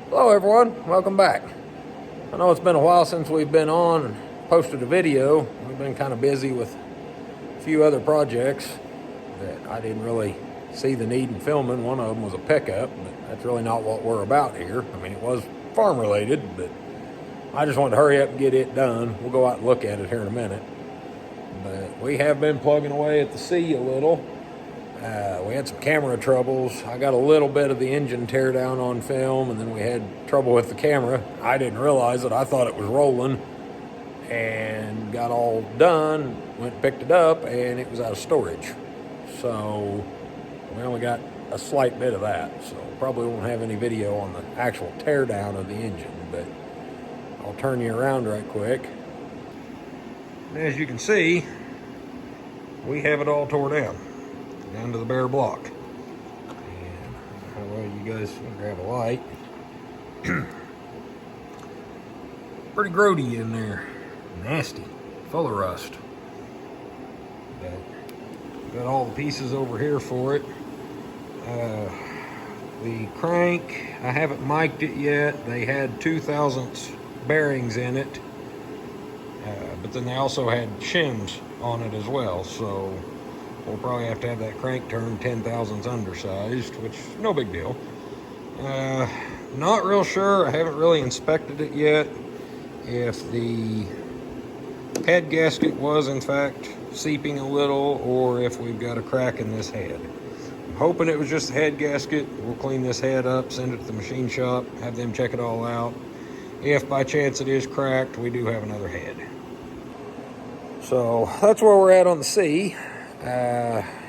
Hello everyone, welcome back. I know it's been a while since we've been on and posted a video. We've been kind of busy with a few other projects that I didn't really see the need in filming. One of them was a pickup, but that's really not what we're about here. I mean, it was farm related, but I just wanted to hurry up and get it done. We'll go out and look at it here in a minute. But we have been plugging away at the sea a little. We had some camera troubles. I got a little bit of the engine tear down on film, and then we had trouble with the camera. I didn't realize it. I thought it was rolling, and got all done, went and picked it up, and it was out of storage. So we only got a slight bit of that. So probably won't have any video on the actual tear down of the engine, but I'll turn you around right quick. As you can see, we have it all tore down to the bare block. And well, you guys can grab a light. Pretty grody in there, nasty, full of rust. But got all the pieces over here for it. The crank, I haven't mic'd it yet. They had 2/1000 bearings in it, but then they also had shims on it as well, so we'll probably have to have that crank turned 10/1000 undersized, which is no big deal. Not real sure, I haven't really inspected it yet, if the head gasket was in fact seeping a little, or if we've got a crack in this head. I'm hoping it was just the head gasket. We'll clean this head up, send it to the machine shop, have them check it all out. If by chance it is cracked, we do have another head. So that's where we're at on the sea.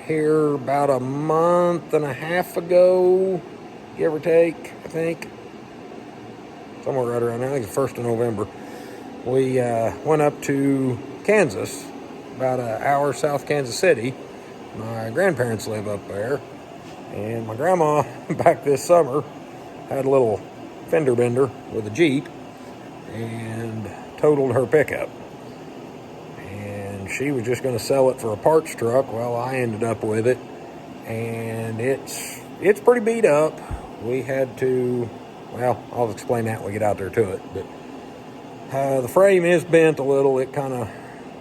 Here about a month and a half ago, give or take, I think. Somewhere right around there, I think it's the 1st of November. We went up to Kansas, about an hour south Kansas City. My grandparents live up there. And my grandma, back this summer, had a little fender bender with a Jeep and totaled her pickup. She was just going to sell it for a parts truck. Well, I ended up with it, and it's pretty beat up. We had to, well, I'll explain that when we get out there to it, but the frame is bent a little. It kind of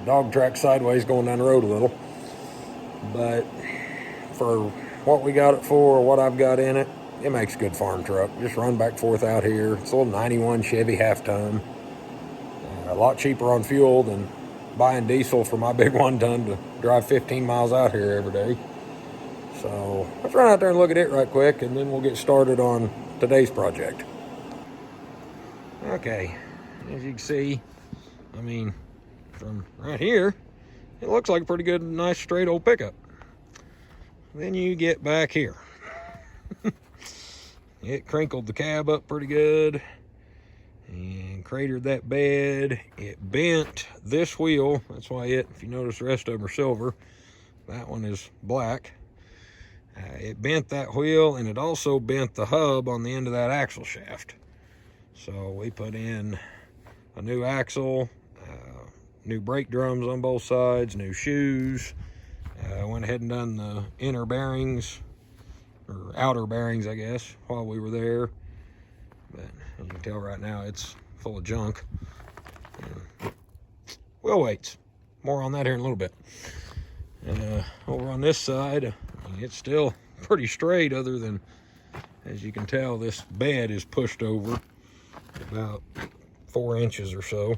dog tracks sideways going down the road a little, but for what we got it for, what I've got in it, it makes a good farm truck. Just run back and forth out here. It's a little 91 Chevy half-ton, a lot cheaper on fuel than buying diesel for my big 1-ton to drive 15 miles out here every day. So let's run out there and look at it right quick, and then we'll get started on today's project. Okay, as you can see, I mean, from right here, it looks like a pretty good, nice, straight old pickup. Then you get back here. It crinkled the cab up pretty good and cratered that bed. It bent this wheel. That's why if you notice, the rest of them are silver. That one is black. It bent that wheel, and it also bent the hub on the end of that axle shaft. So we put in a new axle, new brake drums on both sides, new shoes. Went ahead and done the inner bearings, or outer bearings, I guess, while we were there. But as you can tell right now, it's full of junk. Wheel weights. More on that here in a little bit. Over on this side, I mean, it's still pretty straight, other than, as you can tell, this bed is pushed over about 4 inches or so.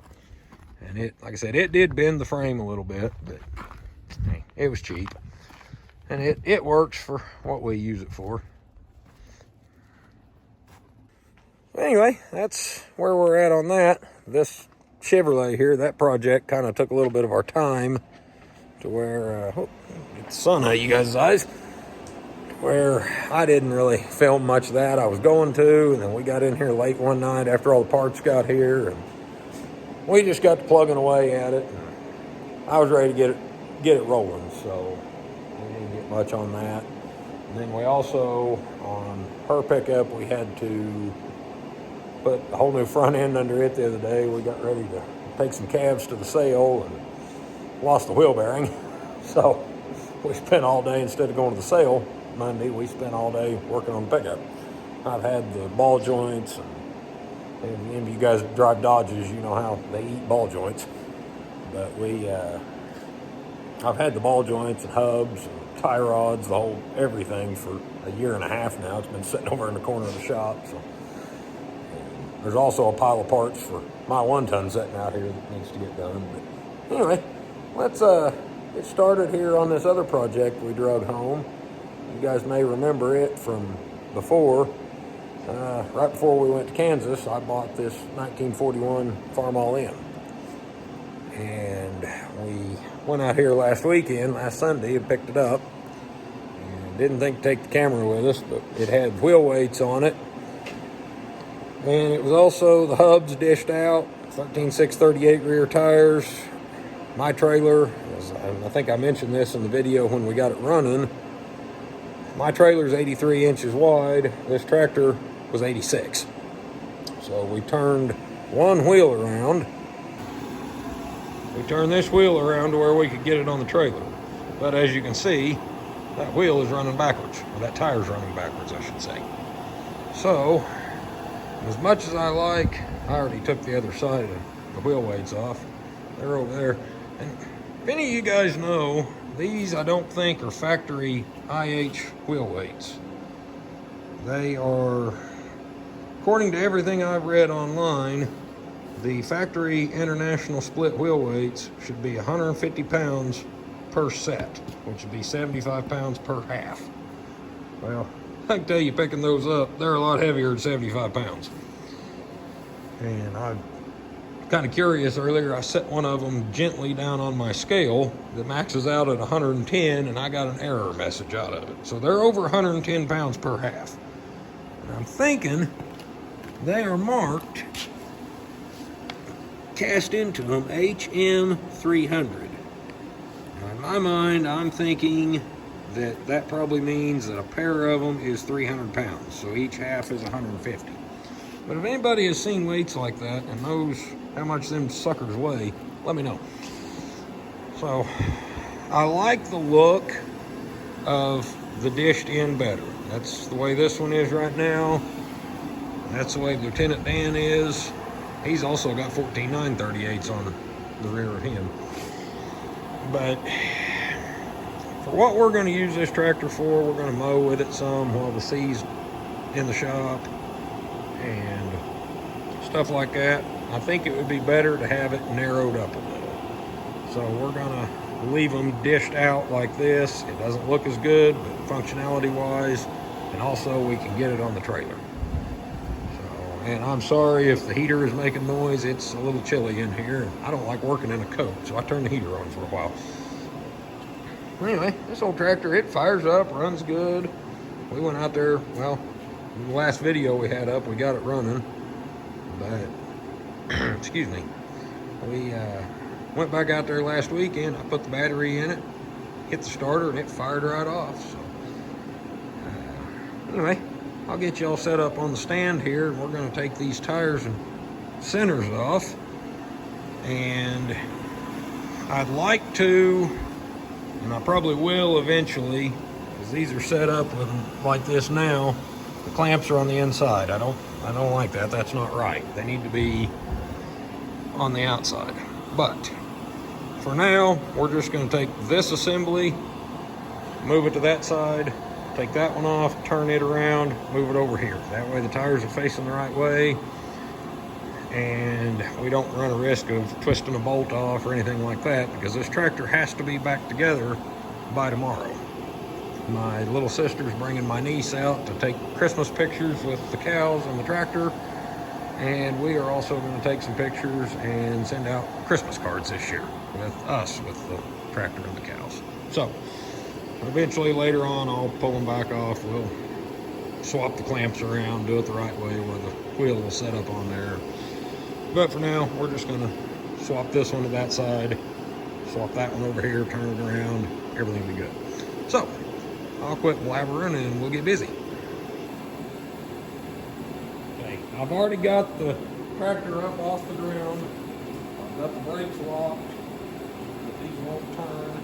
And it, like I said, it did bend the frame a little bit, but hey, it was cheap. And it works for what we use it for. Anyway, that's where we're at on that. This Chevrolet here, that project kind of took a little bit of our time, to where, get the sun out of you guys' eyes, where I didn't really film much of that. I was going to, and then we got in here late one night after all the parts got here, and we just got to plugging away at it. I was ready to get it rolling, so we didn't get much on that. And then we also, on her pickup, we had to put a whole new front end under it the other day. We got ready to take some calves to the sale and lost the wheel bearing. So we spent all day, instead of going to the sale Monday, we spent all day working on the pickup. I've had the ball joints and And if you guys drive Dodges, you know how they eat ball joints. But I've had the ball joints and hubs and tie rods, everything for a year and a half now. It's been sitting over in the corner of the shop. So there's also a pile of parts for my 1-ton sitting out here that needs to get done. But anyway, let's get started here on this other project we drug home. You guys may remember it from before. Right before we went to Kansas, I bought this 1941 Farmall M. And we went out here last Sunday, and picked it up. And didn't think to take the camera with us, but it had wheel weights on it. And it was also the hubs dished out, 13/6/38 rear tires. My trailer, I think I mentioned this in the video when we got it running, my trailer is 83 inches wide. This tractor was 86. So we turned one wheel around. We turned this wheel around to where we could get it on the trailer. But as you can see, that wheel is running backwards. Or that tire's running backwards, I should say. So, as much as I already took the other side of the wheel weights off. They're over there. And if any of you guys know, these I don't think are factory IH wheel weights. They are, according to everything I've read online, the factory international split wheel weights should be 150 pounds per set, which would be 75 pounds per half. Well, I can tell you, picking those up, they're a lot heavier than 75 pounds. And I'm kind of curious, earlier I set one of them gently down on my scale that maxes out at 110, and I got an error message out of it. So they're over 110 pounds per half. And I'm thinking they are marked, cast into them, HM300. Now in my mind, I'm thinking that probably means that a pair of them is 300 pounds. So each half is 150. But if anybody has seen weights like that and knows how much them suckers weigh, let me know. So I like the look of the dished in better. That's the way this one is right now. That's the way Lieutenant Dan is. He's also got 14 9/38s on the rear of him. But for what we're going to use this tractor for, we're going to mow with it some while the C's in the shop and stuff like that. I think it would be better to have it narrowed up a little. So we're going to leave them dished out like this. It doesn't look as good, but functionality wise, and also we can get it on the trailer. And I'm sorry if the heater is making noise. It's a little chilly in here. I don't like working in a coat, so I turn the heater on for a while. Anyway, this old tractor, it fires up, runs good. We went out there, well, in the last video we had up, we got it running. But, excuse me, we went back out there last weekend. I put the battery in it, hit the starter, and it fired right off. So, anyway, I'll get you all set up on the stand here, and we're going to take these tires and centers off. And I'd like to, and I probably will eventually, because these are set up with like this now. The clamps are on the inside. I don't like that. That's not right. They need to be on the outside. But for now, we're just going to take this assembly, move it to that side, take that one off, turn it around, move it over here. That way the tires are facing the right way and we don't run a risk of twisting a bolt off or anything like that, because this tractor has to be back together by tomorrow. My little sister's bringing my niece out to take Christmas pictures with the cows and the tractor, and we are also going to take some pictures and send out Christmas cards this year with us, with the tractor and the cows. So eventually later on, I'll pull them back off. We'll swap the clamps around, do it the right way where the wheel will set up on there. But for now, we're just going to swap this one to that side, swap that one over here, turn it around, everything will be good. So I'll quit blabbering and we'll get busy. Okay, I've already got the tractor up off the ground. I've got the brakes locked. These won't turn.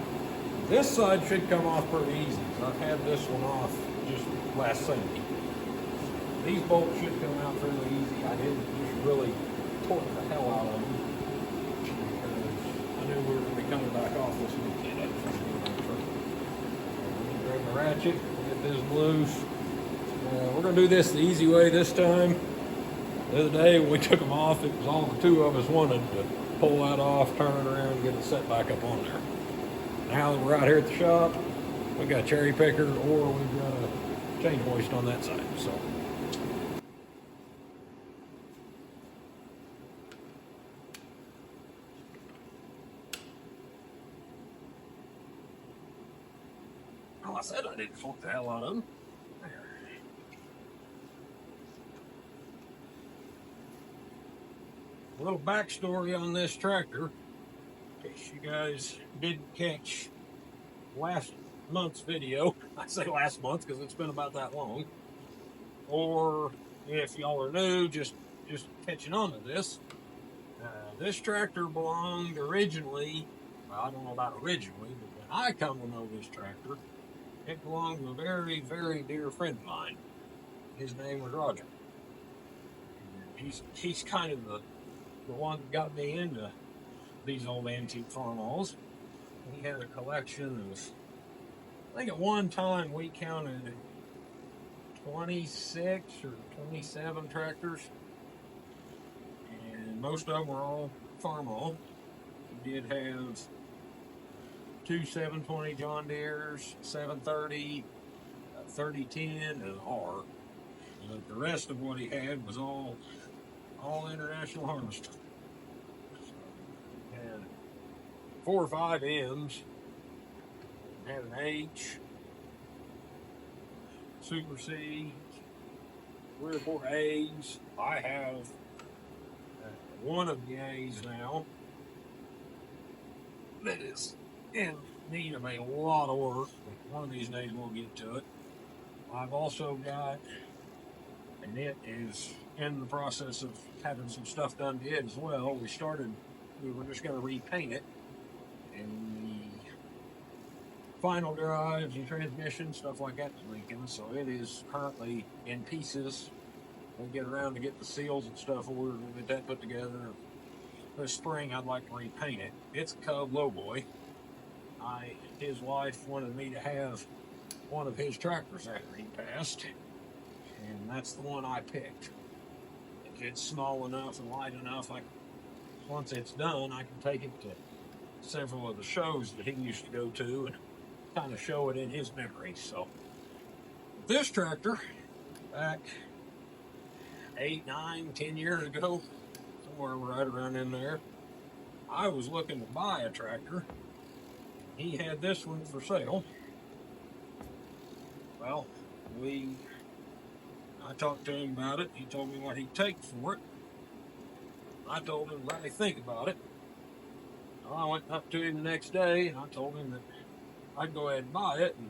This side should come off pretty easy. I've had this one off just last Sunday. These bolts should come out fairly easy. I didn't just really torque the hell out of them because I knew we were going to be coming back off this weekend. Grab the ratchet, get this loose. We're going to do this the easy way this time. The other day when we took them off, it was all the two of us wanted to pull that off, turn it around, and get it set back up on there. Now that we're out here at the shop, we got a cherry picker or we've got a chain hoist on that side. So. Oh, I said I didn't fuck the hell out of them. There. A little backstory on this tractor, in case you guys didn't catch last month's video. I say last month because it's been about that long. Or if y'all are new, just catching on to this. This tractor belonged originally, well, I don't know about originally, but when I come to know this tractor, it belonged to a very, very dear friend of mine. His name was Roger. He's kind of the one that got me into these old antique Farmalls. He had a collection of, I think at one time we counted 26 or 27 tractors, and most of them were all Farmall. He did have two 720 John Deeres, 730, 3010, and an R. But the rest of what he had was all international harvester. Had 4 or 5 M's, had an H, Super C, 3 or 4 A's. I have one of the A's now that is in need of a lot of work, but one of these days we'll get to it. I've also got, and it is in the process of having some stuff done to it as well. We were just going to repaint it, and the final drives and transmission, stuff like that is leaking, so it is currently in pieces. We'll get around to get the seals and stuff ordered and get that put together. This spring I'd like to repaint it. It's a Cub lowboy. His wife wanted me to have one of his tractors after he passed, and that's the one I picked. It's small enough and light enough, once it's done, I can take it to several of the shows that he used to go to and kind of show it in his memory. So this tractor, back 8, 9, 10 years ago, somewhere right around in there, I was looking to buy a tractor. He had this one for sale. Well, I talked to him about it. He told me what he'd take for it. I told him to let me think about it. Well, I went up to him the next day and I told him that I'd go ahead and buy it, and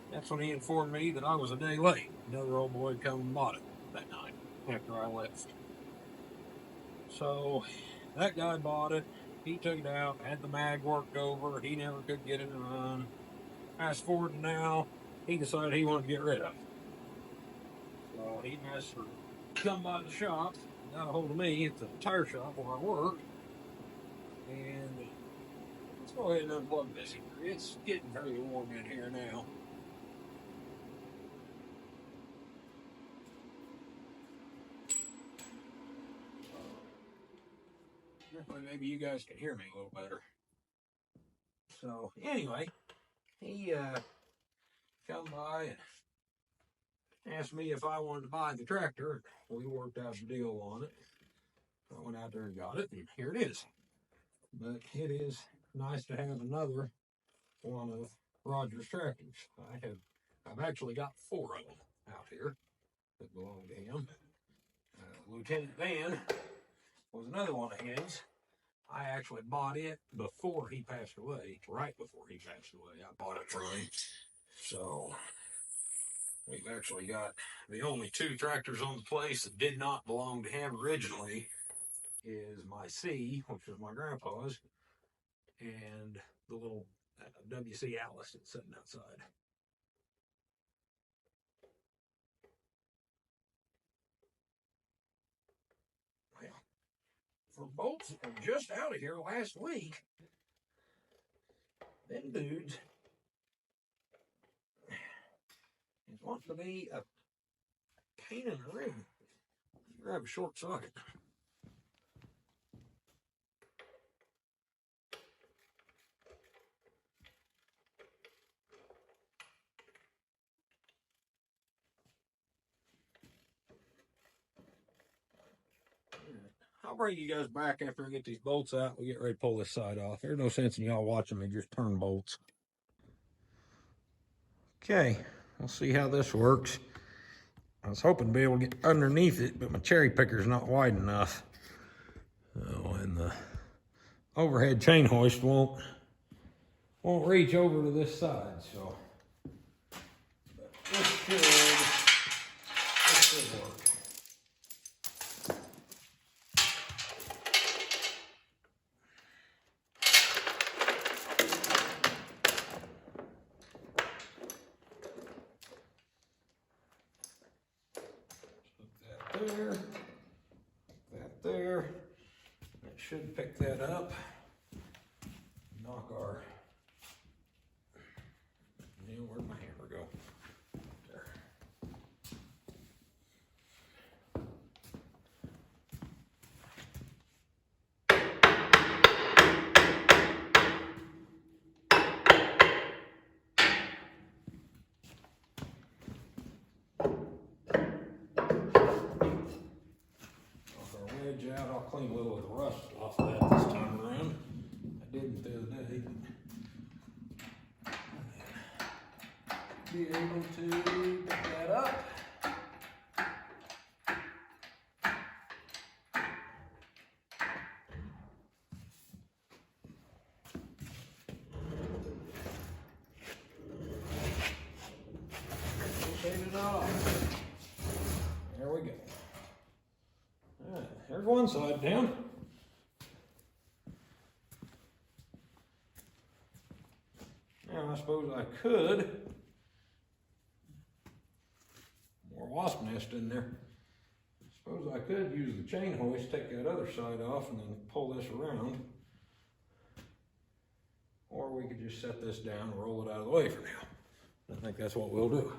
that's when he informed me that I was a day late. Another old boy come and bought it that night after I left. So that guy bought it. He took it out, had the mag worked over. He never could get it to run. Fast forward to now, he decided he wanted to get rid of it. So he asked for come by the shop, got a hold of me at the tire shop where I work, and let's go ahead and unplug this here. It's getting very warm in here now. Maybe you guys can hear me a little better. So anyway, he come by and asked me if I wanted to buy the tractor. We worked out a deal on it. I went out there and got it, and here it is. But it is nice to have another one of Roger's tractors. I've actually got 4 of them out here that belong to him. Lieutenant Van was another one of his. I actually bought it before he passed away, right before he passed away. I bought it from him. So we've actually got the only 2 tractors on the place that did not belong to him originally is my C, which was my grandpa's, and the little WC Alice that's sitting outside. for bolts that were just out of here last week. Them dudes is wanting to be a pain in the rear. Grab a short socket. I'll bring you guys back after I get these bolts out. We'll get ready to pull this side off. There's no sense in y'all watching me just turn bolts. Okay, we'll see how this works. I was hoping to be able to get underneath it, but my cherry picker's not wide enough. Oh, and the overhead chain hoist won't reach over to this side, so. But this should work. There. That should pick that up. Knock our. Where'd my hammer go? There. Out. I'll clean a little of the rust off of that this time around. I didn't the other day. Be able to pick that up. Rotate it off. There we go. There's one side down. Now I suppose I could. More wasp nest in there. I suppose I could use the chain hoist, take that other side off, and then pull this around. Or we could just set this down and roll it out of the way for now. I think that's what we'll do.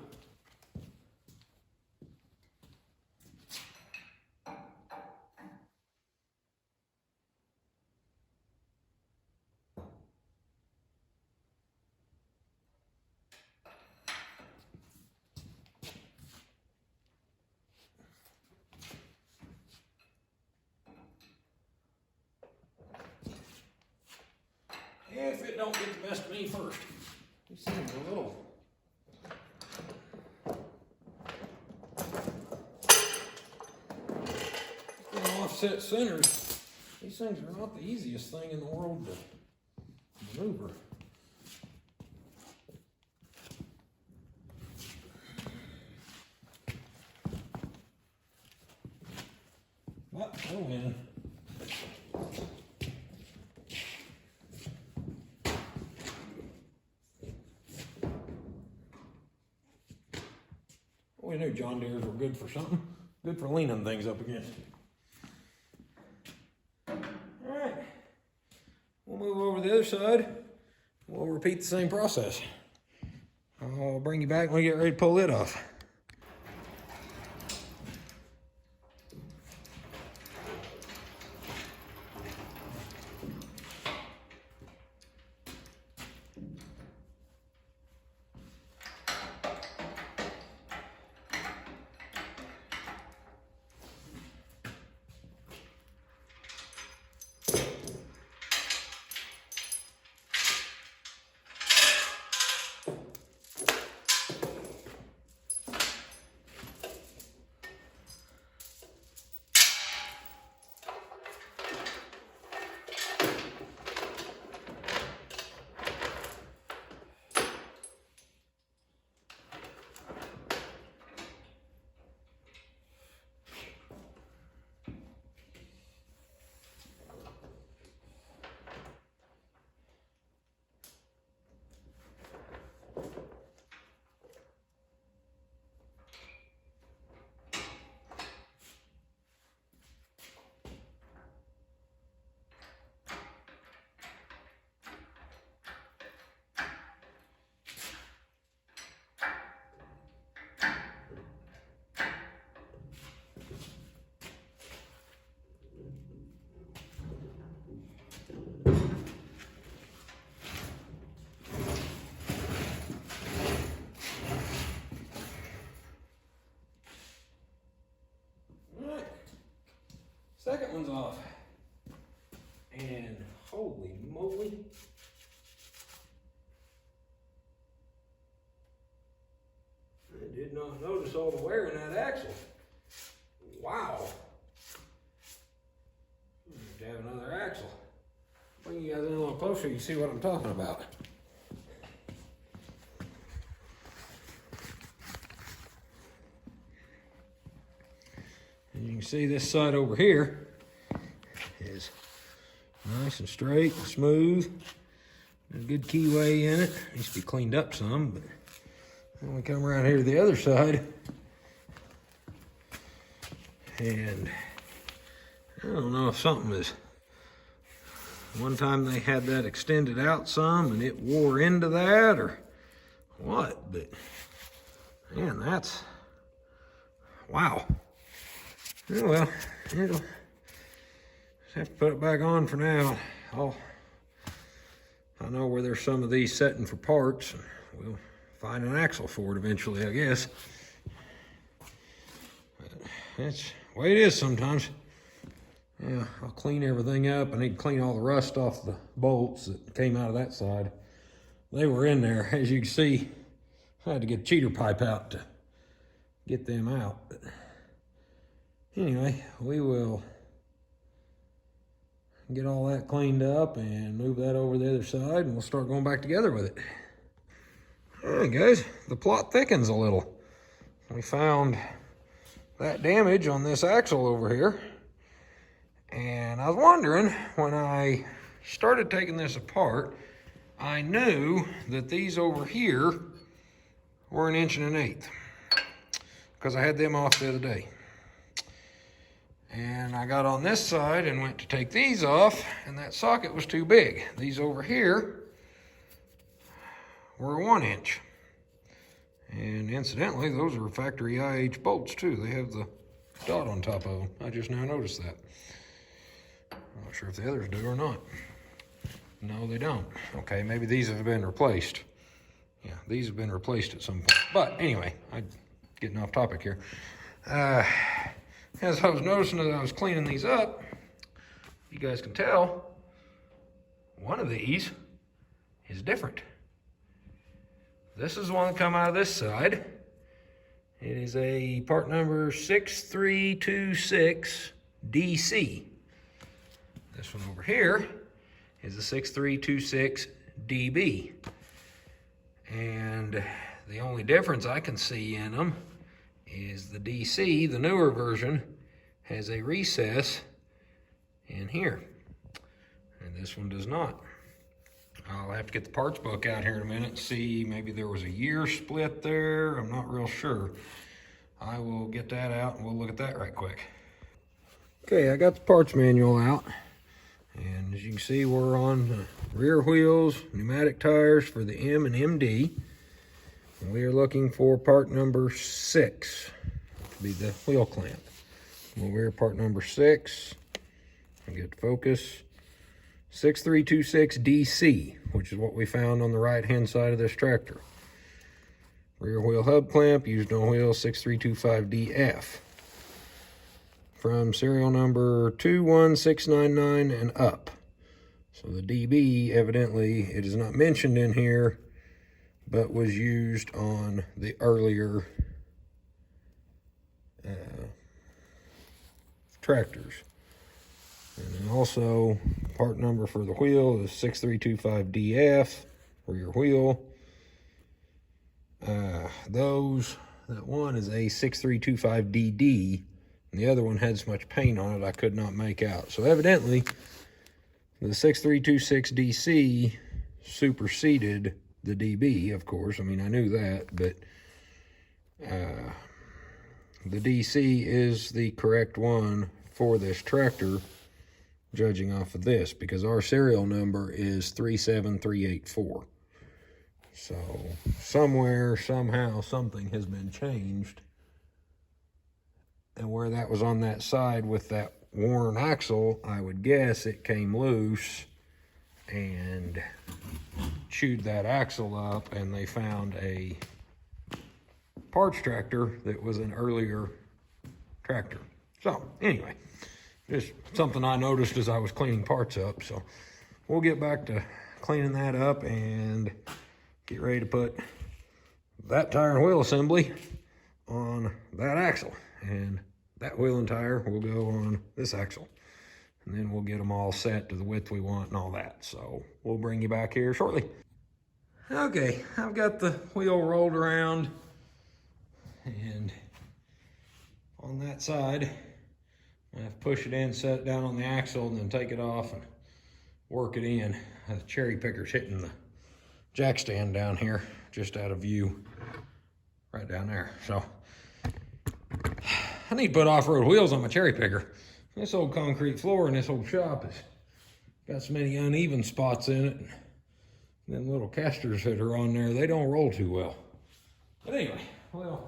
If it don't get the best of me first. These things are little. Offset centers. These things are not the easiest thing in the world to maneuver. But, oh man. We knew John Deere's were good for something. Good for leaning things up against. Alright. We'll move over to the other side. We'll repeat the same process. I'll bring you back when we get ready to pull it off. Second one's off. And holy moly. I did not notice all the wear in that axle. Wow. I have to have another axle. Bring you guys in a little closer, you see what I'm talking about. And you can see this side over here is nice and straight and smooth. There's a good keyway in it. Needs to be cleaned up some, but then we come around here to the other side. And I don't know if something is, one time they had that extended out some and it wore into that or what, but man, that's, wow. Oh, well, it'll, just have to put it back on for now. I know where there's some of these setting for parts. We'll find an axle for it eventually, I guess. But that's the way it is sometimes. Yeah, I'll clean everything up. I need to clean all the rust off the bolts that came out of that side. They were in there, as you can see. I had to get the cheater pipe out to get them out. But anyway, we will get all that cleaned up and move that over the other side, and we'll start going back together with it. All right, guys, the plot thickens a little. We found that damage on this axle over here. And I was wondering, when I started taking this apart, I knew that these over here were 1 1/8 inches because I had them off the other day. And I got on this side and went to take these off, and that socket was too big. These over here were 1 inch. And incidentally, those are factory IH bolts too. They have the dot on top of them. I just now noticed that. I'm not sure if the others do or not. No, they don't. Okay, maybe these have been replaced. Yeah, these have been replaced at some point. But anyway, I'm getting off topic here. As I was noticing as I was cleaning these up, you guys can tell, one of these is different. This is the one that come out of this side. It is a part number 6326 DC. This one over here is a 6326 DB. And the only difference I can see in them is the DC, the newer version, has a recess in here. And this one does not. I'll have to get the parts book out here in a minute and see, maybe there was a year split there. I'm not real sure. I will get that out and we'll look at that right quick. Okay, I got the parts manual out. And as you can see, we're on the rear wheels, pneumatic tires for the M and MD. And we are looking for part number 6 to be the wheel clamp. Over here, part number 6. I'll get the focus. 6326 DC, which is what we found on the right-hand side of this tractor. Rear wheel hub clamp used on wheel 6325DF. From serial number 21699 and up. So the DB, evidently, it is not mentioned in here, but was used on the earlier tractors. And then also, part number for the wheel is 6325DF, rear wheel. That one is a 6325DD, and the other one had so much paint on it I could not make out. So evidently, the 6326 DC superseded the DB, of course. I mean, I knew that, but the DC is the correct one for this tractor, judging off of this, because our serial number is 37384. So somewhere, somehow, something has been changed. And where that was on that side with that worn axle, I would guess it came loose and chewed that axle up, and they found a parts tractor that was an earlier tractor. So anyway, Just something I noticed as I was cleaning parts up. So we'll get back to cleaning that up and get ready to put that tire and wheel assembly on that axle. And that wheel and tire will go on this axle. And then we'll get them all set to the width we want and all that. So we'll bring you back here shortly. Okay, I've got the wheel rolled around, and on that side, I have to push it in, set it down on the axle, and then take it off and work it in. The cherry picker's hitting the jack stand down here, just out of view, right down there. So I need to put off-road wheels on my cherry picker. This old concrete floor in this old shop has got so many uneven spots in it. And them little casters that are on there, they don't roll too well. But anyway, we'll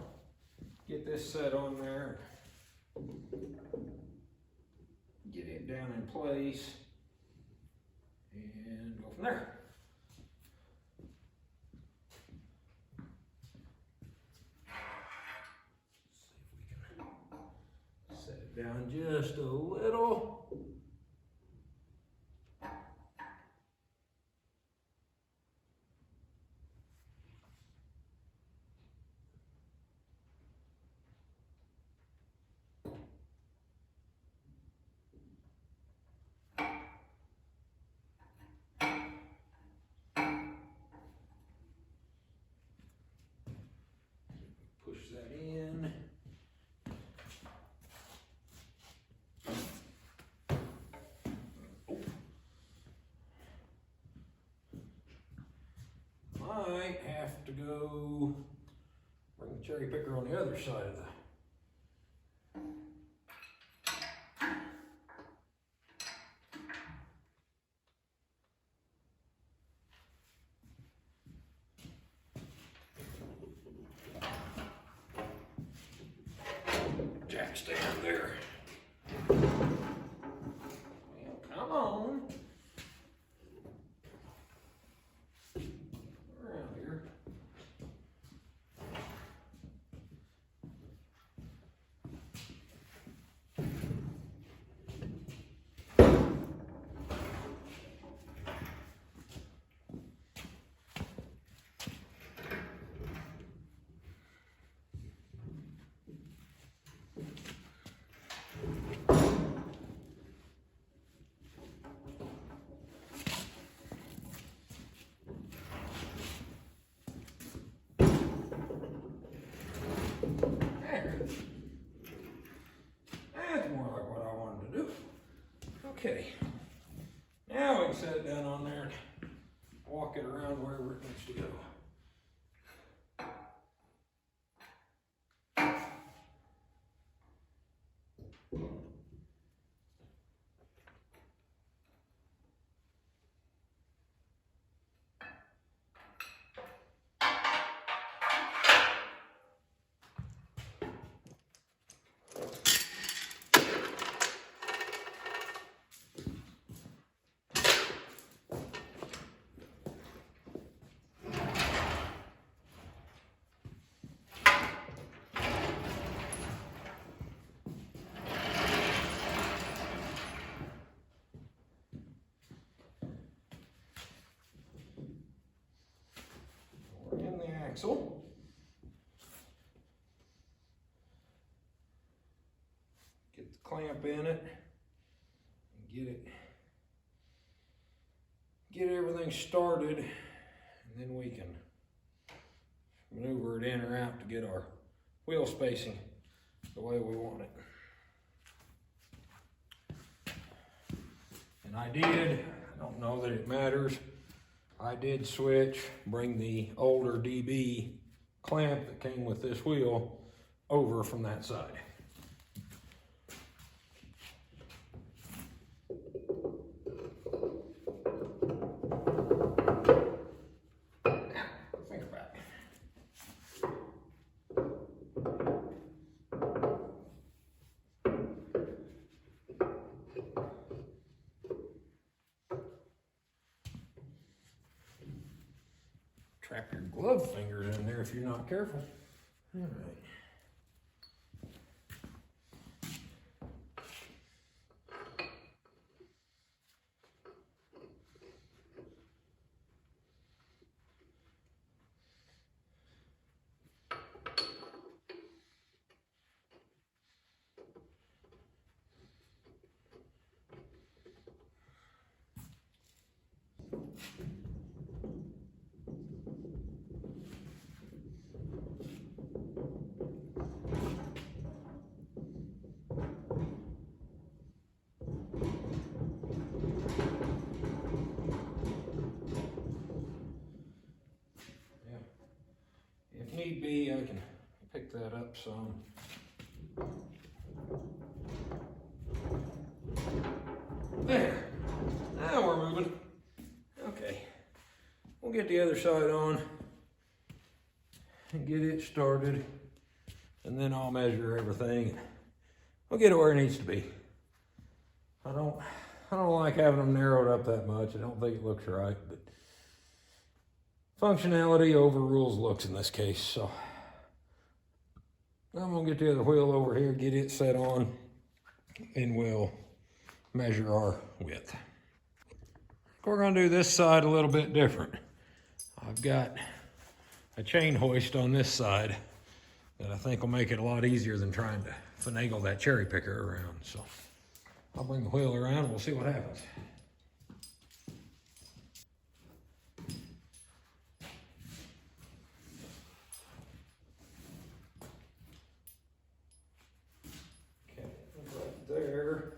get this set on there. Get it down in place. And go from there. See if we can set it down just a little. Push that in. Might have to go bring the cherry picker on the other side of the jack stand there. Well, come on. Around here. That's more like what I wanted to do. Okay, now we can set it down on there and walk it around wherever it needs to go. We're in the axle. Get the clamp in it and get everything started, and then we can maneuver it in or out to get our wheel spacing the way we want it. And I don't know that it matters, I did bring the older DB clamp that came with this wheel over from that side. Finger back. Trap your glove fingers in there if you're not careful. All right. need be, I can pick that up some. There, now we're moving. Okay, we'll get the other side on and get it started, and then I'll measure everything. We'll get it where it needs to be. I don't like having them narrowed up that much. I don't think it looks right, but functionality overrules looks in this case. So I'm gonna get the other wheel over here, get it set on, and we'll measure our width. We're gonna do this side a little bit different. I've got a chain hoist on this side that I think will make it a lot easier than trying to finagle that cherry picker around. So I'll bring the wheel around and we'll see what happens. Okay, right there.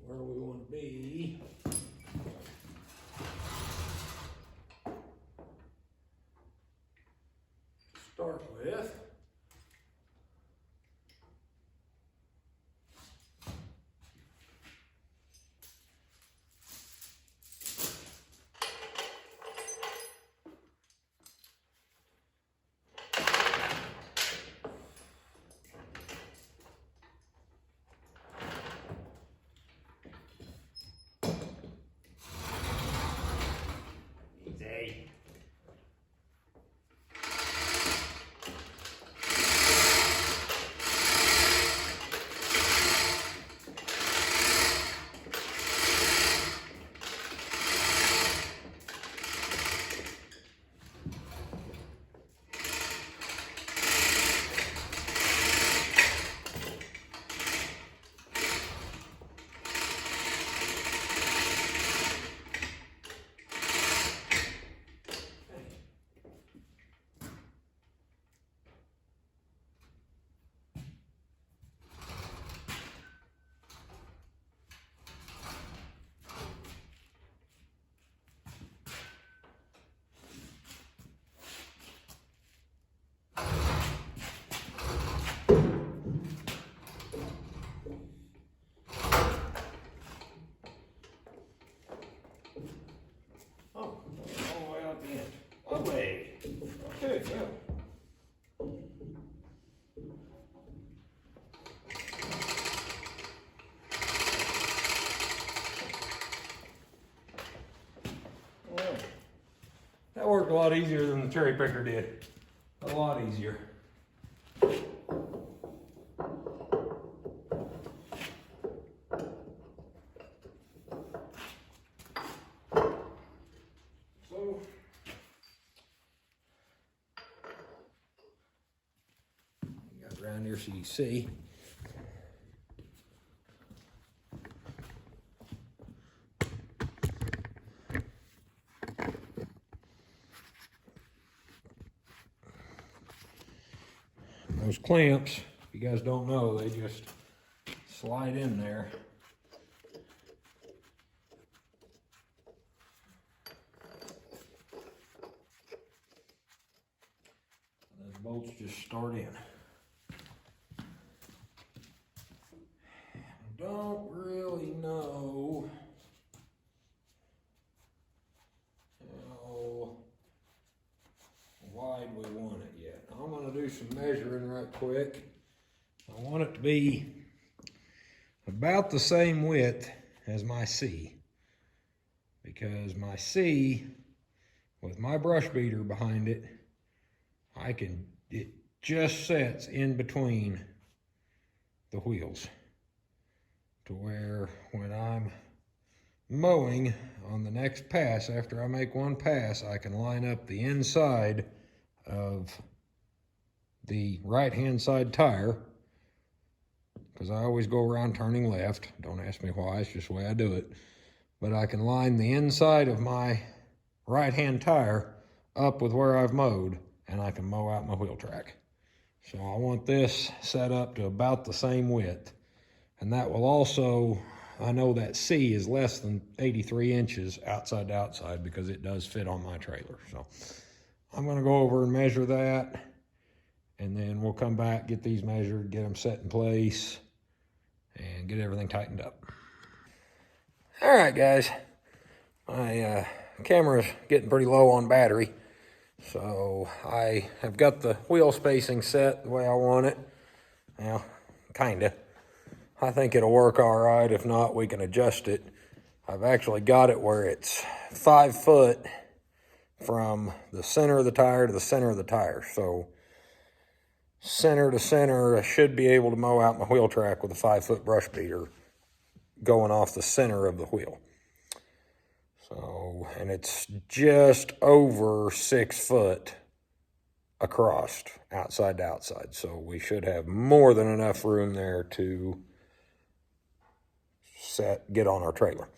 Where we want to be. Start with. Easy. Oh, all the way out the end. Away. Okay, yeah. Well, that worked a lot easier than the cherry picker did. A lot easier. So, got around here so you see. Those clamps, if you guys don't know, they just slide in there. And those bolts just start in. Don't really know how wide we want it yet. I'm going to do some measuring right quick. I want it to be about the same width as my C, because my C, with my brush beater behind it, it just sets in between the wheels, to where when I'm mowing on the next pass, after I make one pass, I can line up the inside of the right-hand side tire, because I always go around turning left. Don't ask me why, it's just the way I do it. But I can line the inside of my right-hand tire up with where I've mowed, and I can mow out my wheel track. So I want this set up to about the same width. And that will also I know that C is less than 83 inches outside to outside because it does fit on my trailer. So I'm gonna go over and measure that, and then we'll come back, get these measured, get them set in place, and get everything tightened up. All right, guys. My camera's getting pretty low on battery, so I have got the wheel spacing set the way I want it. Now, kinda. I think it'll work all right. If not, we can adjust it. I've actually got it where it's 5 foot from the center of the tire to the center of the tire. So center to center, I should be able to mow out my wheel track with a 5-foot brush beater going off the center of the wheel. So, and it's just over 6 foot across, outside to outside. So we should have more than enough room there to get on our trailer.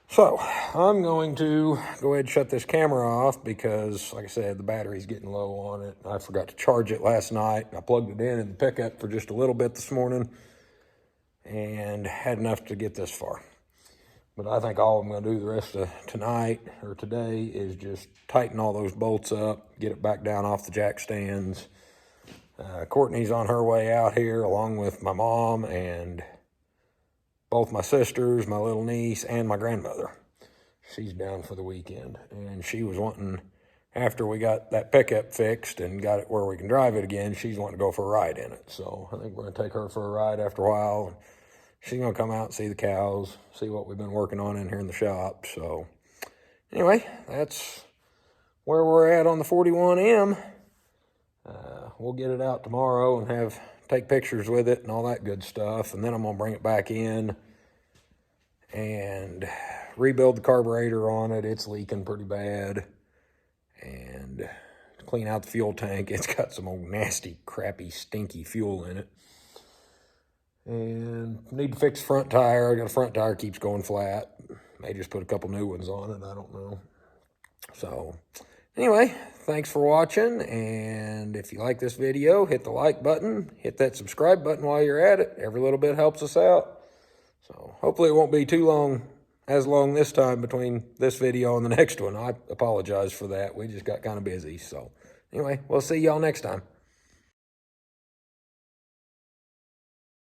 So I'm going to go ahead and shut this camera off because, like I said, the battery's getting low on it. I forgot to charge it last night. I plugged it in the pickup for just a little bit this morning and had enough to get this far. But I think all I'm going to do the rest of tonight or today is just tighten all those bolts up, get it back down off the jack stands. Courtney's on her way out here along with my mom and both my sisters, my little niece, and my grandmother. She's down for the weekend. And she was wanting, after we got that pickup fixed and got it where we can drive it again, she's wanting to go for a ride in it. So I think we're going to take her for a ride after a while. She's going to come out and see the cows, see what we've been working on in here in the shop. So anyway, that's where we're at on the 41M. We'll get it out tomorrow and take pictures with it and all that good stuff. And then I'm going to bring it back in and rebuild the carburetor on it. It's leaking pretty bad. And clean out the fuel tank. It's got some old nasty, crappy, stinky fuel in it. And need to fix the front tire. I got a front tire keeps going flat. May just put a couple new ones on it. I don't know. So anyway, thanks for watching. And if you like this video, hit the like button. Hit that subscribe button while you're at it. Every little bit helps us out. So hopefully it won't be too long, as long this time between this video and the next one. I apologize for that. We just got kind of busy. So anyway, we'll see y'all next time.